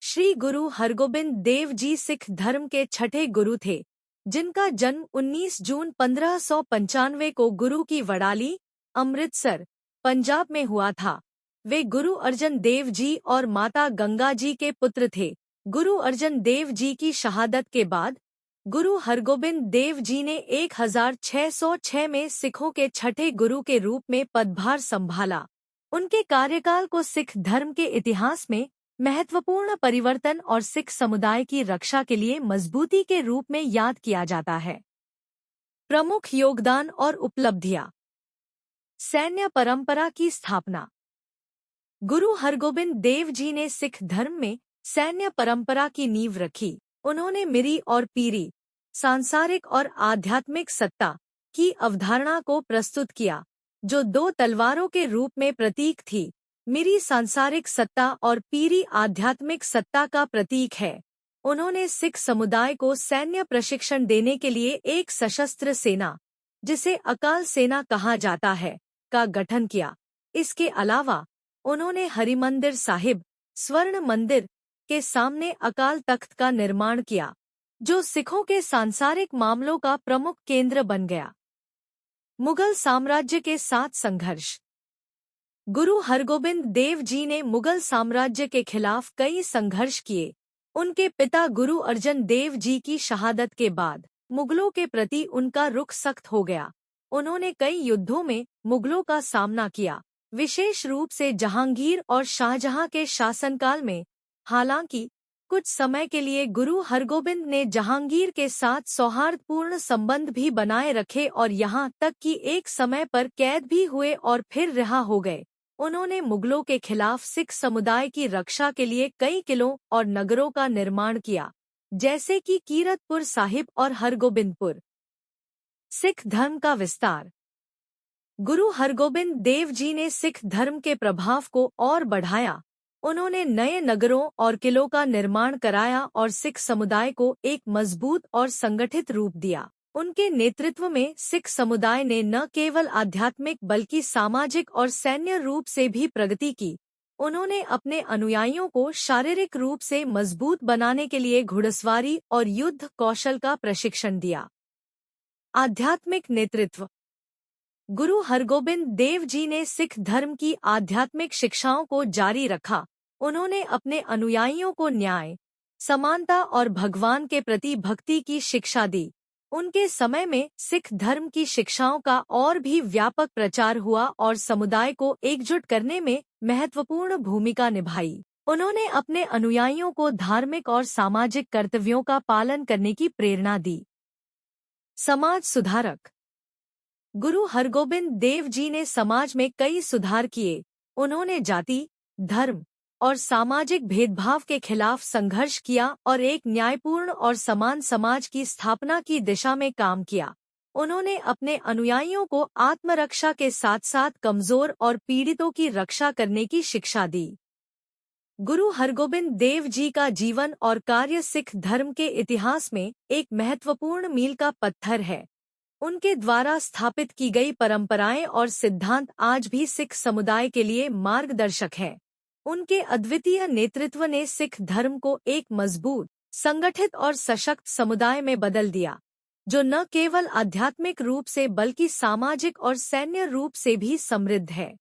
श्री गुरु हरगोबिंद देव जी सिख धर्म के छठे गुरु थे, जिनका जन्म 19 जून 1595 को गुरु की वड़ाली, अमृतसर, पंजाब में हुआ था। वे गुरु अर्जन देव जी और माता गंगा जी के पुत्र थे। गुरु अर्जन देव जी की शहादत के बाद गुरु हरगोबिंद देव जी ने 1606 में सिखों के छठे गुरु के रूप में पदभार संभाला। उनके कार्यकाल को सिख धर्म के इतिहास में महत्वपूर्ण परिवर्तन और सिख समुदाय की रक्षा के लिए मजबूती के रूप में याद किया जाता है। प्रमुख योगदान और उपलब्धियां। सैन्य परंपरा की स्थापना। गुरु हरगोबिंद देव जी ने सिख धर्म में सैन्य परंपरा की नींव रखी। उन्होंने मिरी और पीरी, सांसारिक और आध्यात्मिक सत्ता की अवधारणा को प्रस्तुत किया, जो दो तलवारों के रूप में प्रतीक थी। मिरी सांसारिक सत्ता और पीरी आध्यात्मिक सत्ता का प्रतीक है। उन्होंने सिख समुदाय को सैन्य प्रशिक्षण देने के लिए एक सशस्त्र सेना, जिसे अकाल सेना कहा जाता है, का गठन किया। इसके अलावा उन्होंने हरिमंदिर साहिब, स्वर्ण मंदिर, के सामने अकाल तख्त का निर्माण किया, जो सिखों के सांसारिक मामलों का प्रमुख केंद्र बन गया। मुगल साम्राज्य के साथ संघर्ष। गुरु हरगोबिंद देव जी ने मुगल साम्राज्य के खिलाफ कई संघर्ष किए। उनके पिता गुरु अर्जन देव जी की शहादत के बाद मुगलों के प्रति उनका रुख सख्त हो गया। उन्होंने कई युद्धों में मुगलों का सामना किया, विशेष रूप से जहांगीर और शाहजहां के शासनकाल में। हालांकि कुछ समय के लिए गुरु हरगोबिंद ने जहांगीर के साथ सौहार्दपूर्ण संबंध भी बनाए रखे और यहाँ तक कि एक समय पर कैद भी हुए और फिर रिहा हो गए। उन्होंने मुगलों के खिलाफ सिख समुदाय की रक्षा के लिए कई किलों और नगरों का निर्माण किया, जैसे कि कीरतपुर साहिब और हरगोबिंदपुर। सिख धर्म का विस्तार। गुरु हरगोबिंद देव जी ने सिख धर्म के प्रभाव को और बढ़ाया। उन्होंने नए नगरों और किलों का निर्माण कराया और सिख समुदाय को एक मजबूत और संगठित रूप दिया। उनके नेतृत्व में सिख समुदाय ने न केवल आध्यात्मिक बल्कि सामाजिक और सैन्य रूप से भी प्रगति की। उन्होंने अपने अनुयायियों को शारीरिक रूप से मजबूत बनाने के लिए घुड़सवारी और युद्ध कौशल का प्रशिक्षण दिया। आध्यात्मिक नेतृत्व। गुरु हरगोबिंद देव जी ने सिख धर्म की आध्यात्मिक शिक्षाओं को जारी रखा। उन्होंने अपने अनुयायियों को न्याय, समानता और भगवान के प्रति भक्ति की शिक्षा दी। उनके समय में सिख धर्म की शिक्षाओं का और भी व्यापक प्रचार हुआ और समुदाय को एकजुट करने में महत्वपूर्ण भूमिका निभाई। उन्होंने अपने अनुयायियों को धार्मिक और सामाजिक कर्तव्यों का पालन करने की प्रेरणा दी। समाज सुधारक। गुरु हरगोबिंद देव जी ने समाज में कई सुधार किए। उन्होंने जाति, धर्म और सामाजिक भेदभाव के खिलाफ संघर्ष किया और एक न्यायपूर्ण और समान समाज की स्थापना की दिशा में काम किया। उन्होंने अपने अनुयायियों को आत्मरक्षा के साथ साथ कमजोर और पीड़ितों की रक्षा करने की शिक्षा दी। गुरु हरगोबिंद देव जी का जीवन और कार्य सिख धर्म के इतिहास में एक महत्वपूर्ण मील का पत्थर है। उनके द्वारा स्थापित की गई परंपराएं और सिद्धांत आज भी सिख समुदाय के लिए मार्गदर्शक है। उनके अद्वितीय नेतृत्व ने सिख धर्म को एक मजबूत, संगठित और सशक्त समुदाय में बदल दिया, जो न केवल आध्यात्मिक रूप से बल्कि सामाजिक और सैन्य रूप से भी समृद्ध है।